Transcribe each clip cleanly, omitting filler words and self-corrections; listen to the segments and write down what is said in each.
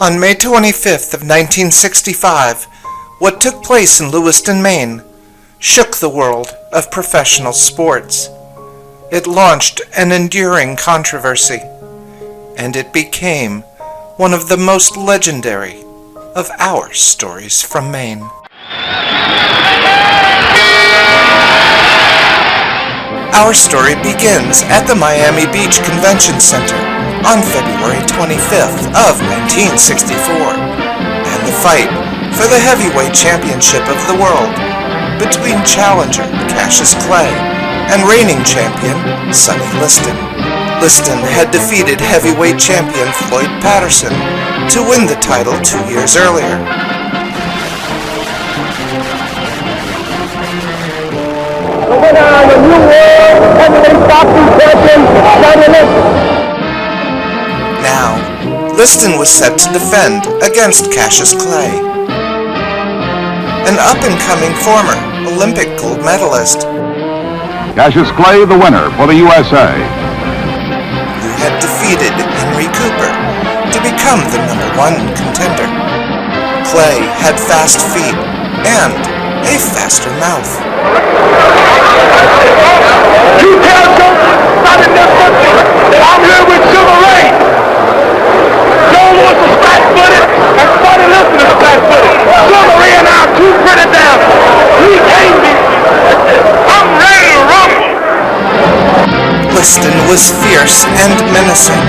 On May 25th of 1965, what took place in Lewiston, Maine, shook the world of professional sports. It launched an enduring controversy, and it became one of the most legendary of our stories from Maine. Our story begins at the Miami Beach Convention Center on February 25th of 1964, and the fight for the heavyweight championship of the world between challenger Cassius Clay and reigning champion Sonny Liston. Liston had defeated heavyweight champion Floyd Patterson to win the title 2 years earlier. The winner of the new world heavyweight boxing champion, Sonny Liston. Now, Liston was set to defend against Cassius Clay, an up-and-coming former Olympic gold medalist. Cassius Clay, the winner for the USA. Who had defeated Henry Cooper to become the #1 contender. Clay had fast feet and a faster mouth. You tell somebody that I'm here with Civil Rights. Joe was a flat-footed and Sonny Liston is flat-footed. Civil Rights and I'm too pretty down. He can't be. I'm ready to rumble. Liston was fierce and menacing,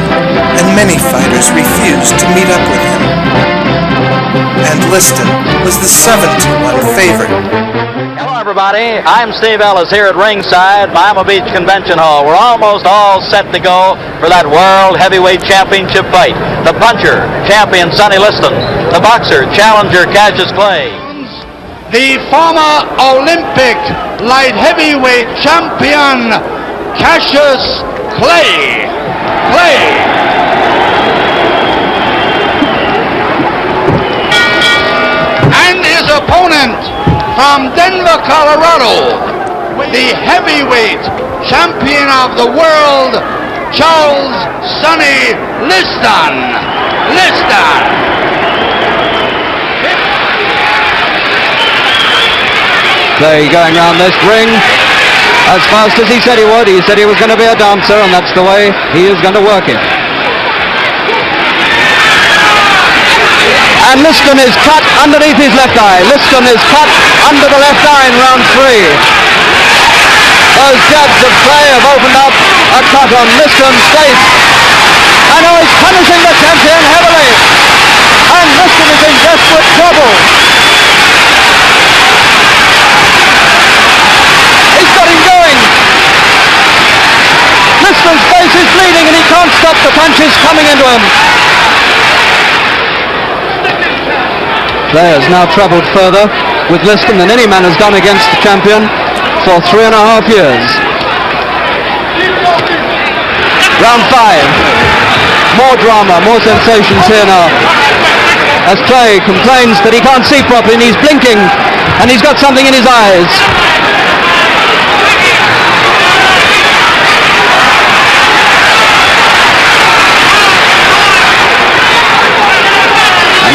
and many fighters refused to meet up with him. And Liston was the 7-1 favorite. Hello everybody, I'm Steve Ellis here at ringside, Miami Beach Convention Hall. We're almost all set to go for that World Heavyweight Championship fight. The puncher, champion Sonny Liston. The boxer, challenger Cassius Clay. The former Olympic light heavyweight champion Cassius Clay. And his opponent from Denver, Colorado, the heavyweight champion of the world, Charles Sonny Liston. Clay going round this ring as fast as he said he would. He said he was going to be a dancer, and that's the way he is going to work it. And Liston is cut underneath his left eye. Liston is cut under the left eye in round 3. Those jabs of Clay have opened up a cut on Liston's face. And now he's punishing the champion heavily. And Liston is in desperate trouble. He's got him going. Liston's face is bleeding and he can't stop the punches coming into him. Clay has now travelled further with Liston than any man has done against the champion for 3.5 years. Round 5. More drama, more sensations here now. As Clay complains that he can't see properly and he's blinking and he's got something in his eyes.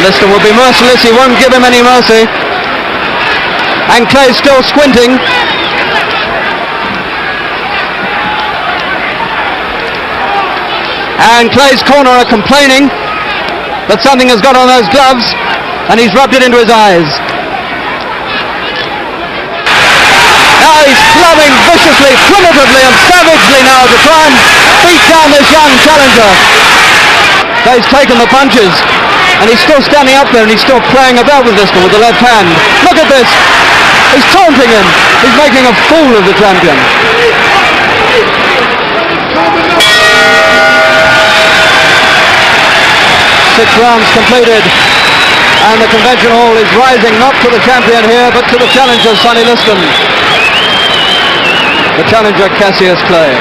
Liston will be merciless, he won't give him any mercy. And Clay's still squinting. And Clay's corner are complaining that something has got on those gloves and he's rubbed it into his eyes. Now he's clubbing viciously, primitively and savagely now to try and beat down this young challenger. Clay's taken the punches. And he's still standing up there and he's still playing about with Liston with the left hand. Look at this! He's taunting him! He's making a fool of the champion. 6 rounds completed. And the convention hall is rising not to the champion here, but to the challenger, Sonny Liston. The challenger, Cassius Clay.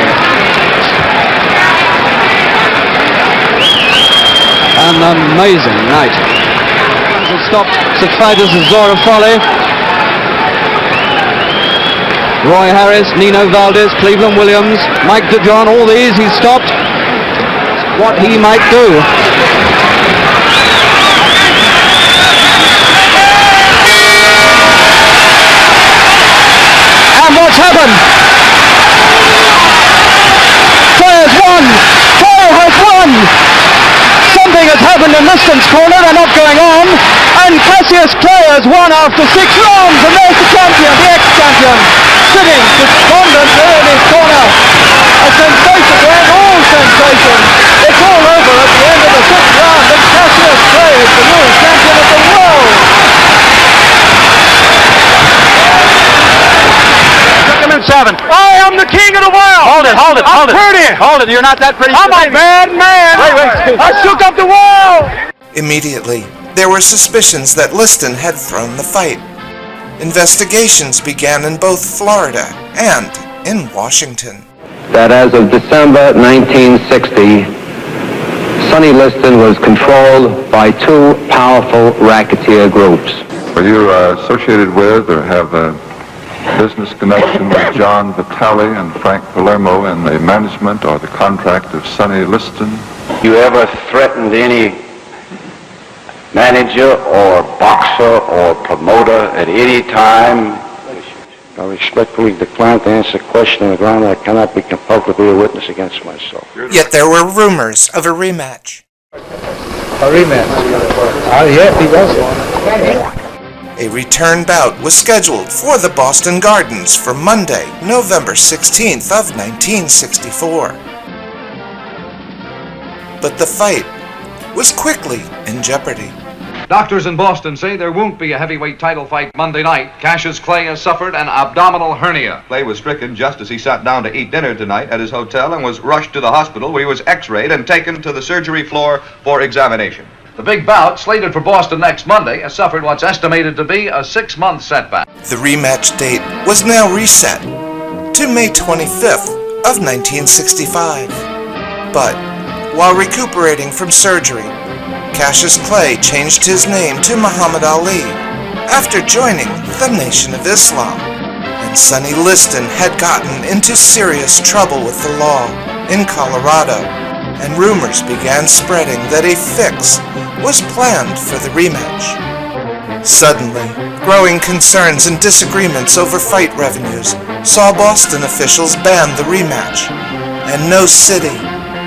An amazing night. Stopped such fighters as Zora Foley, Roy Harris, Nino Valdez, Cleveland Williams, Mike DeJohn, all these he's stopped. What he might do. Cassius Clay has won after 6 rounds, and there's the champion, the ex-champion, sitting despondent there in his corner. A sensation to end all sensation. It's all over at the end of the 6th round, and Cassius Clay is the new champion of the world. Took him in 7. I am the king of the world. Hold it. I'm pretty. Hold it. You're not that pretty. I'm a bad man. Wait. I shook up the world. Immediately, there were suspicions that Liston had thrown the fight. Investigations began in both Florida and in Washington. That as of December 1960, Sonny Liston was controlled by 2 powerful racketeer groups. Are you associated with or have a business connection with John Vitale and Frank Palermo in the management or the contract of Sonny Liston? You ever threatened any manager or boxer or promoter at any time? I respectfully decline to answer the question on the ground that I cannot be compelled to be a witness against myself. Yet there were rumors of a rematch. A rematch? Yes, he was. A return bout was scheduled for the Boston Gardens for Monday, November 16th of 1964. But the fight was quickly in jeopardy. Doctors in Boston say there won't be a heavyweight title fight Monday night. Cassius Clay has suffered an abdominal hernia. Clay was stricken just as he sat down to eat dinner tonight at his hotel and was rushed to the hospital where he was x-rayed and taken to the surgery floor for examination. The big bout, slated for Boston next Monday, has suffered what's estimated to be a 6-month setback. The rematch date was now reset to May 25th of 1965. But while recuperating from surgery, Cassius Clay changed his name to Muhammad Ali after joining the Nation of Islam, and Sonny Liston had gotten into serious trouble with the law in Colorado, and rumors began spreading that a fix was planned for the rematch. Suddenly, growing concerns and disagreements over fight revenues saw Boston officials ban the rematch, and no city,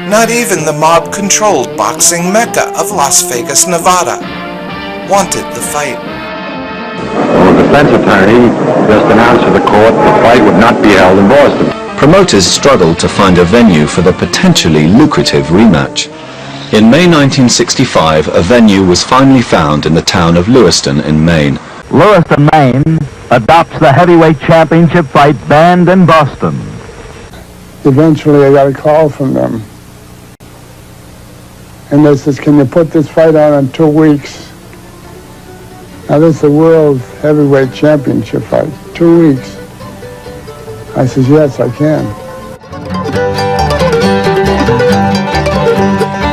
not even the mob-controlled boxing mecca of Las Vegas, Nevada, wanted the fight. Well, the defense attorney just announced to the court the fight would not be held in Boston. Promoters struggled to find a venue for the potentially lucrative rematch. In May 1965, a venue was finally found in the town of Lewiston in Maine. Lewiston, Maine adopts the heavyweight championship fight banned in Boston. Eventually I got a call from them. And they says, can you put this fight on in 2 weeks? Now this is the world heavyweight championship fight. 2 weeks. I says, yes, I can.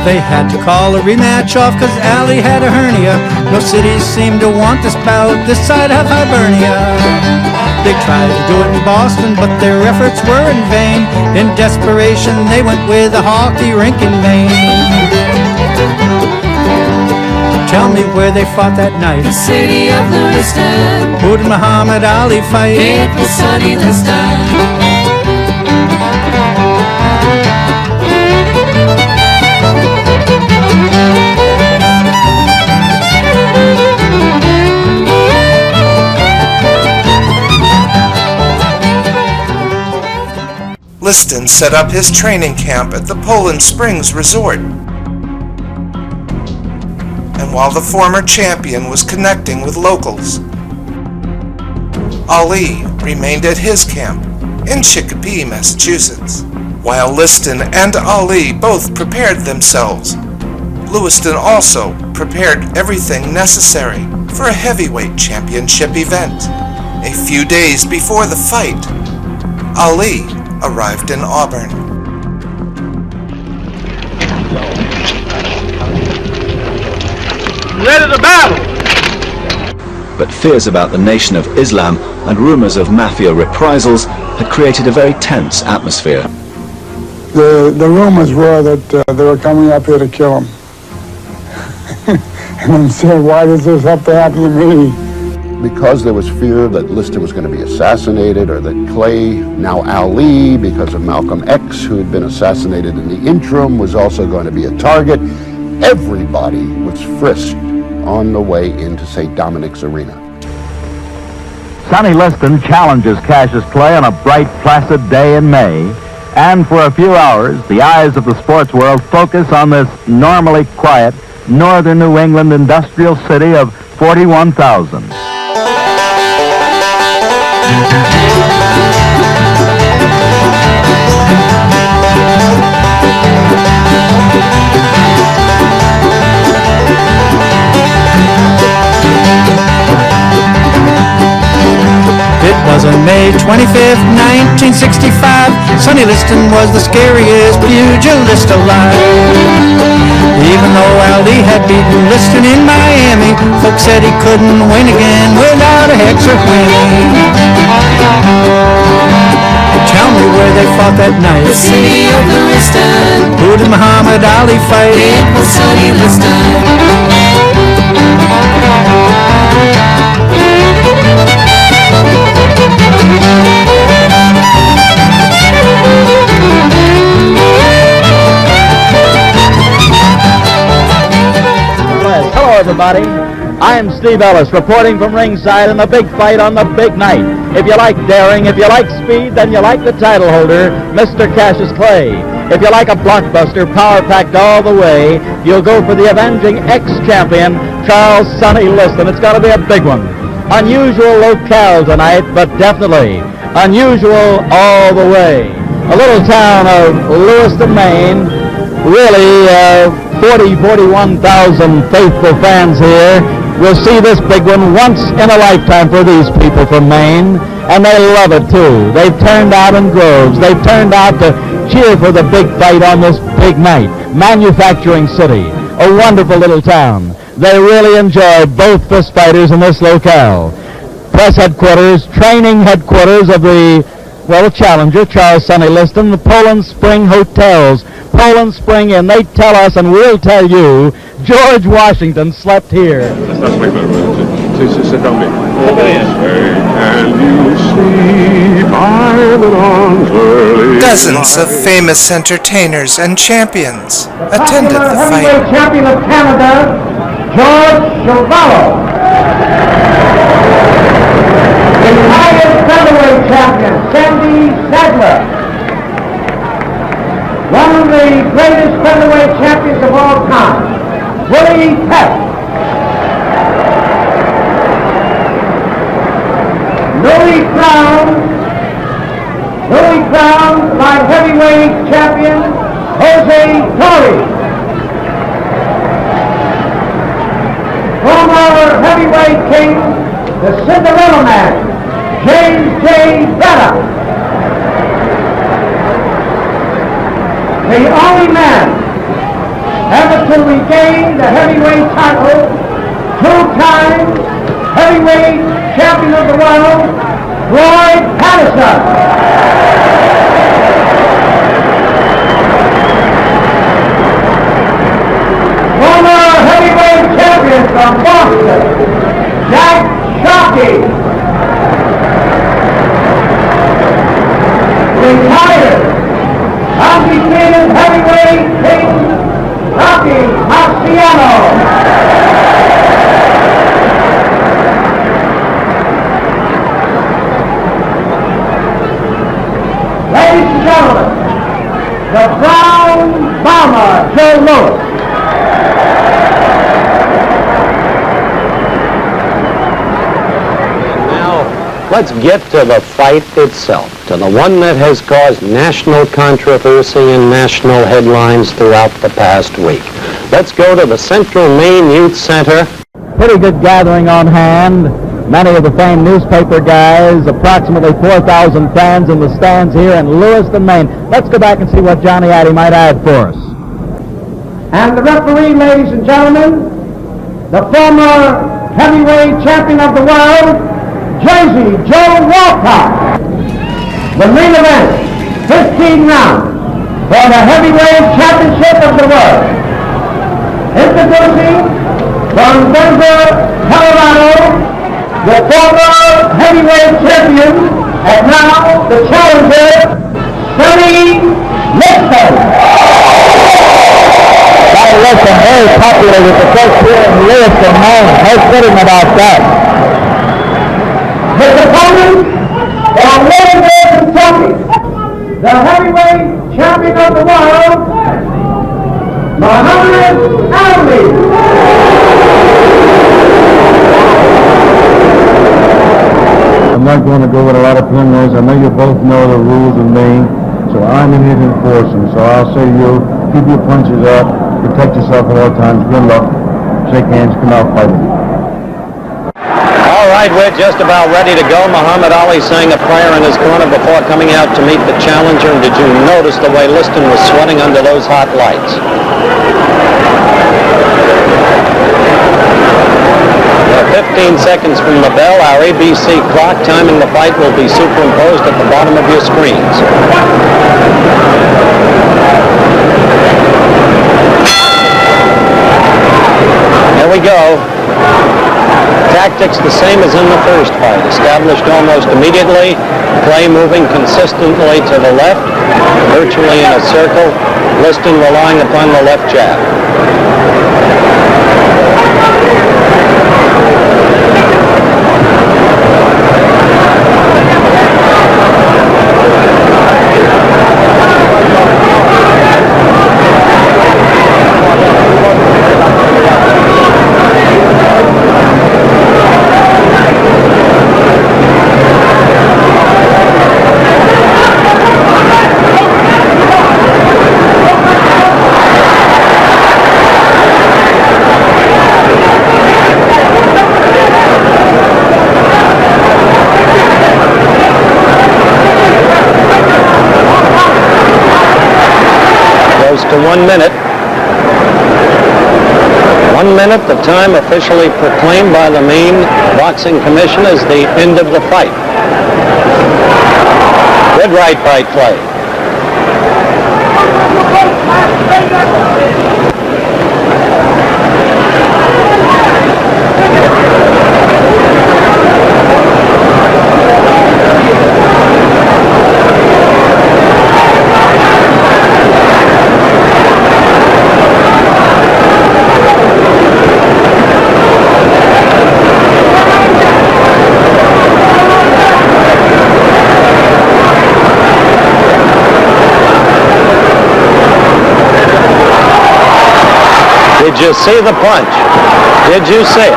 They had to call a rematch off because Ali had a hernia. No cities seemed to want this bout this side of Hibernia. They tried to do it in Boston, but their efforts were in vain. In desperation, they went with a hockey rink in Maine. Tell me where they fought that night. The city of Lewiston. Who did Muhammad Ali fight? It was Sonny Liston. Liston set up his training camp at the Poland Springs Resort. And while the former champion was connecting with locals, Ali remained at his camp in Chicopee, Massachusetts. While Liston and Ali both prepared themselves, Lewiston also prepared everything necessary for a heavyweight championship event. A few days before the fight, Ali arrived in Auburn. Ready to battle! But fears about the Nation of Islam and rumors of mafia reprisals had created a very tense atmosphere. The rumors were that they were coming up here to kill him. And I'm saying, why does this have to happen to me? Because there was fear that Liston was going to be assassinated, or that Clay, now Ali, because of Malcolm X, who had been assassinated in the interim, was also going to be a target. Everybody was frisked on the way into St. Dominic's Arena. Sonny Liston challenges Cassius Clay on a bright, placid day in May. And for a few hours, the eyes of the sports world focus on this normally quiet northern New England industrial city of 41,000. It was on May 25th, 1965. Sonny Liston was the scariest pugilist alive. Even though Aldi had beaten Liston in Miami, folks said he couldn't win again without a hex or whinny. Tell me where they fought that night. The city of Lewiston. Who did Muhammad Ali fight? It was Sonny Liston. Hello, everybody. I'm Steve Ellis, reporting from ringside in the big fight on the big night. If you like daring, if you like speed, then you like the title holder, Mr. Cassius Clay. If you like a blockbuster, power-packed all the way, you'll go for the avenging ex-champion, Charles Sonny Liston. It's got to be a big one. Unusual locale tonight, but definitely unusual all the way. A little town of Lewiston, Maine. Really, 41,000 faithful fans here will see this big one once in a lifetime for these people from Maine, and they love it too. They've turned out in droves. They've turned out to cheer for the big fight on this big night. Manufacturing city, a wonderful little town. They really enjoy both fist fighters in this locale. Press headquarters, training headquarters of the challenger, Charles Sonny Liston, the Poland Spring Hotels. Poland Spring Inn, they tell us, and we'll tell you, George Washington slept here. Sit down, and you sleep idle arms early. Dozens of famous entertainers and champions attended the fight. Heavyweight champion of Canada, George Chavallo. Retired featherweight champion, Sandy Sadler. One of the greatest featherweight champions of all time, Willie Pett. Louis Crown, light heavyweight champion, Jose Torres. Former heavyweight king, the Cinderella Man, James J. Betta. The only man ever to regain the heavyweight title, two-time heavyweight champion of the world, Floyd Patterson. Former heavyweight champion from Boston, Jack Sharkey. Retired undefeated heavyweight king, Rocky Marciano. Ladies and gentlemen, the Brown Bomber, Joe Louis. Let's get to the fight itself, to the one that has caused national controversy and national headlines throughout the past week. Let's go to the Central Maine Youth Center. Pretty good gathering on hand. Many of the famed newspaper guys, approximately 4,000 fans in the stands here in Lewiston, Maine. Let's go back and see what Johnny Addy might add for us. And the referee, ladies and gentlemen, the former heavyweight champion of the world, Jersey Joe Walcott. The main event, 15 rounds for the heavyweight championship of the world. Introducing from Denver, Colorado, the former heavyweight champion and now the challenger, Sonny Liston. Sonny Liston, very popular with the folks here in Lewiston Maine. No kidding about that. His opponent from Louisville, Kentucky, the heavyweight champion of the world, Muhammad Ali. I'm not going to go with a lot of preliminaries. I know you both know the rules of Maine, so I'm in here to enforce them. So I'll say to you, keep your punches up, protect yourself at all times. Good luck. Shake hands, come out fighting. All right, we're just about ready to go. Muhammad Ali sang a prayer in his corner before coming out to meet the challenger. And did you notice the way Liston was sweating under those hot lights? 15 seconds from the bell, our ABC clock timing the fight will be superimposed at the bottom of your screens. There we go. Tactics the same as in the first fight. Established almost immediately. Clay moving consistently to the left, virtually in a circle. Liston relying upon the left jab. To 1 minute. 1 minute, the time officially proclaimed by the Maine Boxing Commission as the end of the fight. Good right by Clay. Did you see the punch? Did you see it?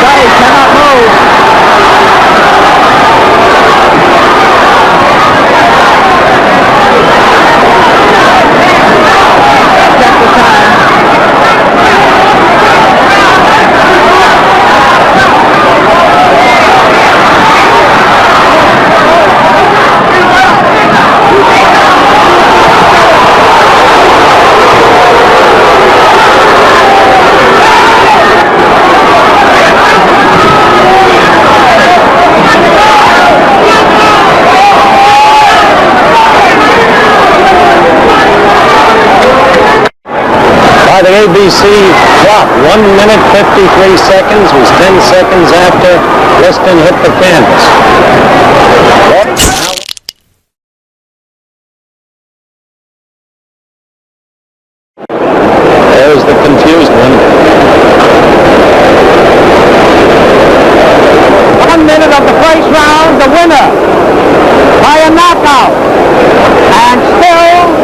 Clay cannot move. Check the time. The ABC clock, 1 minute 53 seconds, was 10 seconds after Liston hit the canvas. There's the confused one. 1 minute of the first round, the winner by a knockout, and still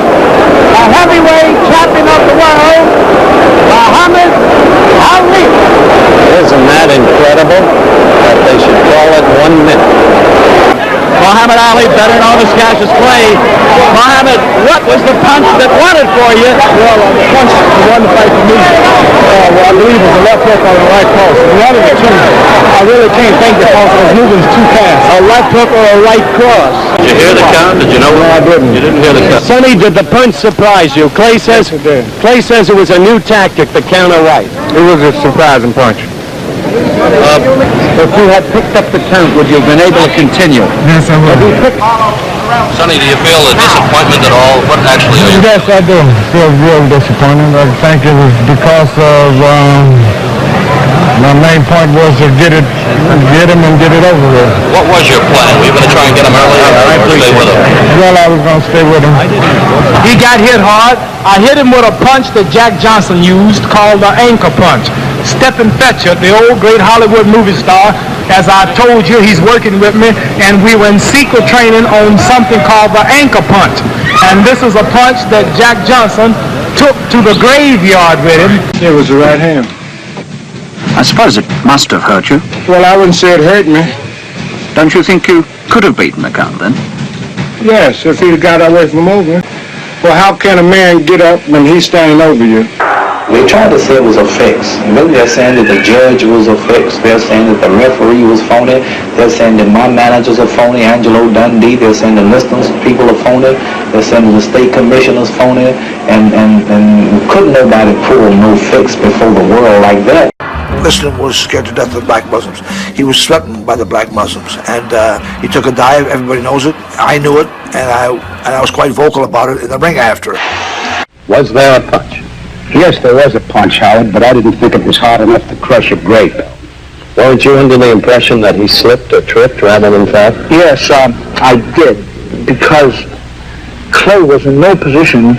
the heavyweight champion of the world, Muhammad Ali. Isn't that incredible that they should call it 1 minute? Muhammad Ali, better known as Cassius Clay. Muhammad, what was the punch that won it for you? Well, the punch that won the fight for me, I believe was a left hook on the right cross. One of the two. I really can't think because I was moving too fast. A left hook or a right cross. Did you hear the count? Did you know? No, I didn't. You didn't hear the count. Sonny, did the punch surprise you? Clay says it was a new tactic, the counter right. It was a surprising punch. If you had picked up the count, would you have been able to continue? Yes, I would. Sonny, do you feel a disappointment at all? What actually are you? Yes, I do. Feel real disappointed. I think it was because of my main main point was to get him and get it over with. What was your plan? Were you going to try and get him early or stay with him? Well, I was going to stay with him. He got hit hard. I hit him with a punch that Jack Johnson used called the anchor punch. Stephen Fetcher, the old great Hollywood movie star, as I told you, he's working with me, and we were in secret training on something called the anchor punch. And this is a punch that Jack Johnson took to the graveyard with him. It was the right hand. I suppose it must have hurt you. Well, I wouldn't say it hurt me. Don't you think you could have beaten the count then? Yes, if he'd got away from over. Well, how can a man get up when he's standing over you? They tried to say it was a fix. Really, they're saying that the judge was a fix. They're saying that the referee was phony. They're saying that my managers are phony, Angelo Dundee. They're saying the Liston's people are phony. They're saying that the state commissioner's phony. And couldn't nobody pull no fix before the world like that. Liston was scared to death of the black Muslims. He was threatened by the black Muslims, and he took a dive. Everybody knows it. I knew it, and I was quite vocal about it in the ring after. Was there a punch? Yes, there was a punch, Howard, but I didn't think it was hard enough to crush a grape. Weren't you under the impression that he slipped or tripped rather than fell? Yes, I did, because Clay was in no position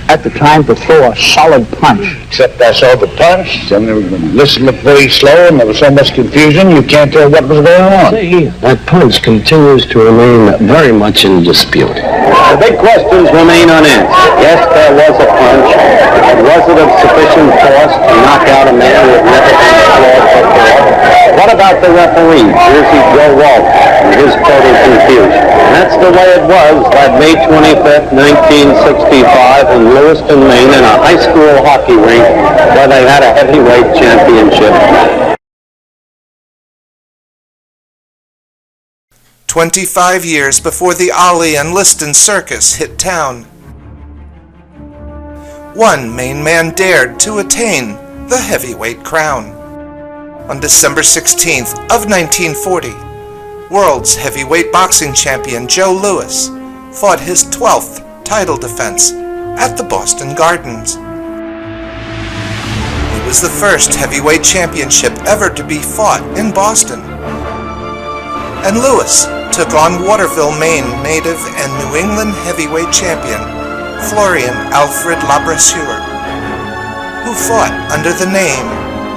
at the time to throw a solid punch. Except I saw the punch, and the list looked very slow, and there was so much confusion, you can't tell what was going on. See, that punch continues to remain very much in dispute. The big questions remain unanswered. Yes, there was a punch. Was it of sufficient force to knock out a man who had never been floored before? What about the referee, Jersey Joe Walsh, and his total confusion? And that's the way it was that May 25th, 1965 in Lewiston, Maine, in a high school hockey rink where they had a heavyweight championship. 25 years before the Ollie and Liston circus hit town, one Maine man dared to attain the heavyweight crown. On December 16th of 1940, world's heavyweight boxing champion Joe Louis fought his 12th title defense at the Boston Gardens. It was the first heavyweight championship ever to be fought in Boston. And Louis took on Waterville, Maine native and New England heavyweight champion Florian Alfred Labrasseur, who fought under the name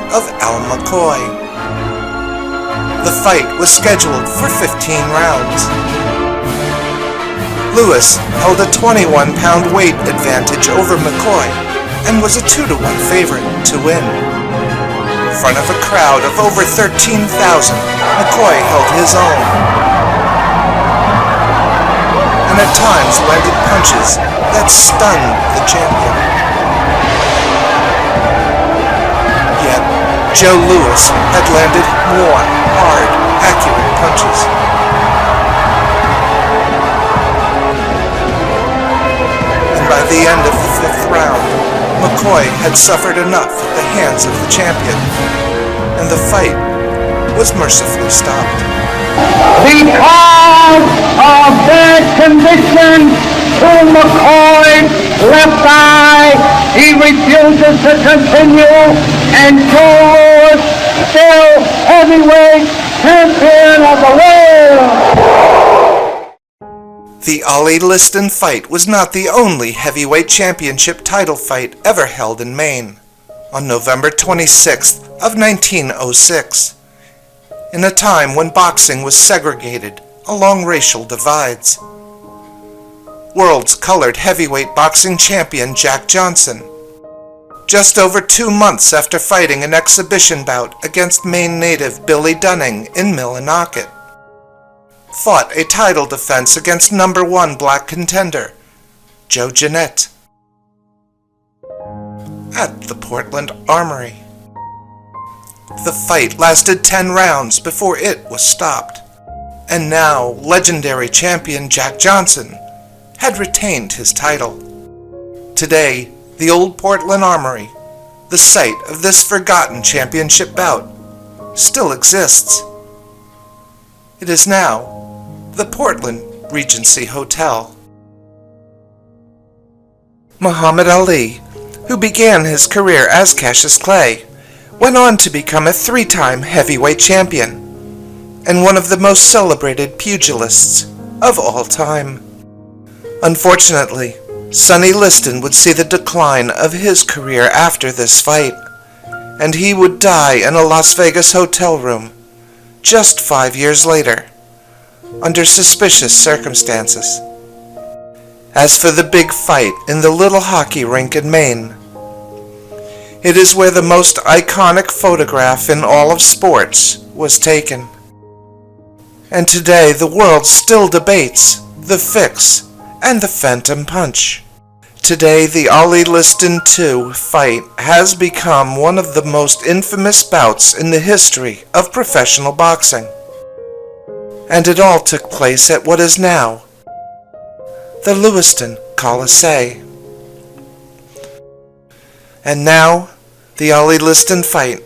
of Al McCoy. The fight was scheduled for 15 rounds. Louis held a 21-pound weight advantage over McCoy and was a 2-1 favorite to win. In front of a crowd of over 13,000, McCoy held his own, and at times landed punches that stunned the champion. Yet, Joe Louis had landed more hard, accurate punches. And by the end of the 5th round, McCoy had suffered enough at the hands of the champion, and the fight was mercifully stopped. Because of their conviction to McCoy's left eye, he refuses to continue, and Joe Louis, still heavyweight champion of the world. The Ollie Liston fight was not the only heavyweight championship title fight ever held in Maine. On November 26th of 1906, in a time when boxing was segregated along racial divides, world's colored heavyweight boxing champion Jack Johnson, just over 2 months after fighting an exhibition bout against Maine native Billy Dunning in Millinocket, fought a title defense against number 1 black contender Joe Jeanette at the Portland Armory. The fight lasted 10 rounds before it was stopped, and now legendary champion Jack Johnson had retained his title. Today, the old Portland Armory, the site of this forgotten championship bout, still exists. It is now the Portland Regency Hotel. Muhammad Ali, who began his career as Cassius Clay, went on to become a 3-time heavyweight champion and one of the most celebrated pugilists of all time. Unfortunately, Sonny Liston would see the decline of his career after this fight, and he would die in a Las Vegas hotel room just 5 years later, under suspicious circumstances. As for the big fight in the little hockey rink in Maine, it is where the most iconic photograph in all of sports was taken. And today the world still debates the fix and the phantom punch. Today the Ollie Liston II fight has become one of the most infamous bouts in the history of professional boxing. And it all took place at what is now the Lewiston Coliseum. And now, the Ollie Liston fight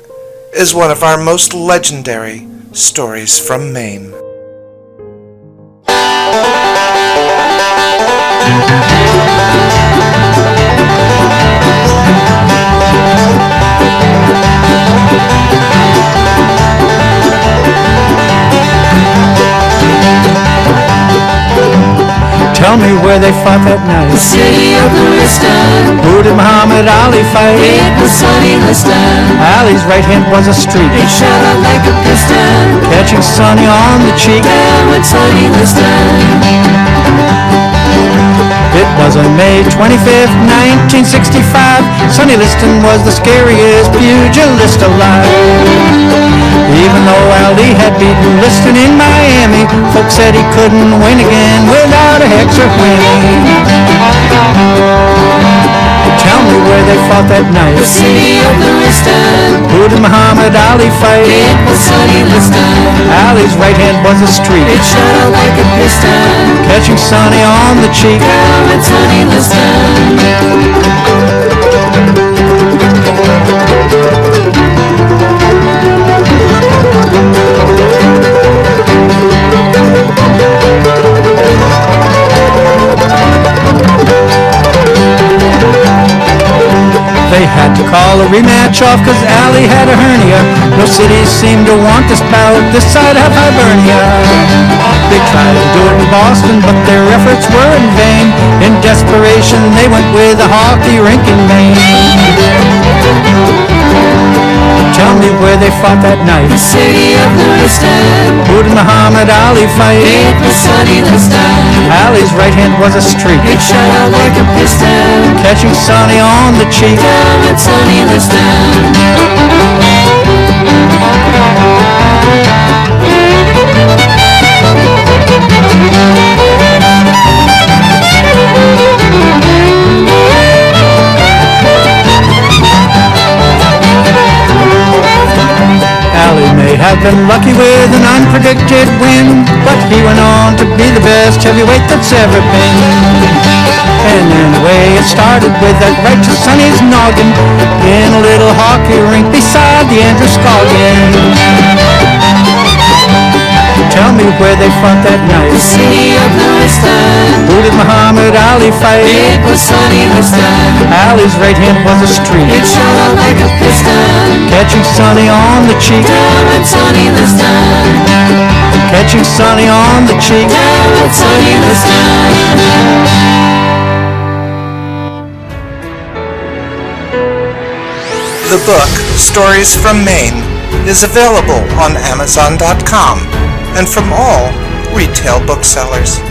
is one of our most legendary stories from Maine. Tell me where they fought that night. The city of Lewiston. Who did Muhammad Ali fight? It was Sonny Liston. Ali's right hand was a streak. It shot out like a piston. Catching Sonny on the cheek. Down with Sonny Liston. It was on May 25th, 1965. Sonny Liston was the scariest pugilist alive. Even though Ali had beaten Liston in Miami, folks said he couldn't win again without a hex or whinny. Tell me where they fought that night. The city of Lewiston. Who did Muhammad Ali fight? It was Sonny Liston. Ali's right hand was a streak. It shot out like a piston. Catching Sonny on the cheek. Down with Sonny Liston. They had to call a rematch off cause Ali had a hernia. No cities seemed to want this bout this side of Hibernia. They tried to do it in Boston, but their efforts were in vain. In desperation, they went with a hockey rink in Maine. Tell me where they fought that night. The city of Lewiston. Who did Muhammad Ali fight? It was Sonny Liston. Ali's right hand was a streak. It shot out like a piston. Catching Sonny on the cheek. Down with Sonny Liston. Have been lucky with an unpredicted win, but he went on to be the best heavyweight that's ever been. And anyway, it started with that right to Sonny's noggin in a little hockey rink beside the Androscoggin. Tell me where they fought that night. The city of Lewiston. Who did Muhammad Ali fight? It was Sonny Liston. Ali's right hand was a streak. It shot out like a piston. Catching Sonny on the cheek. Down with Sonny Liston. Catching Sonny on the cheek. Down with Sonny Liston. The book, Stories from Maine, is available on Amazon.com and from all retail booksellers.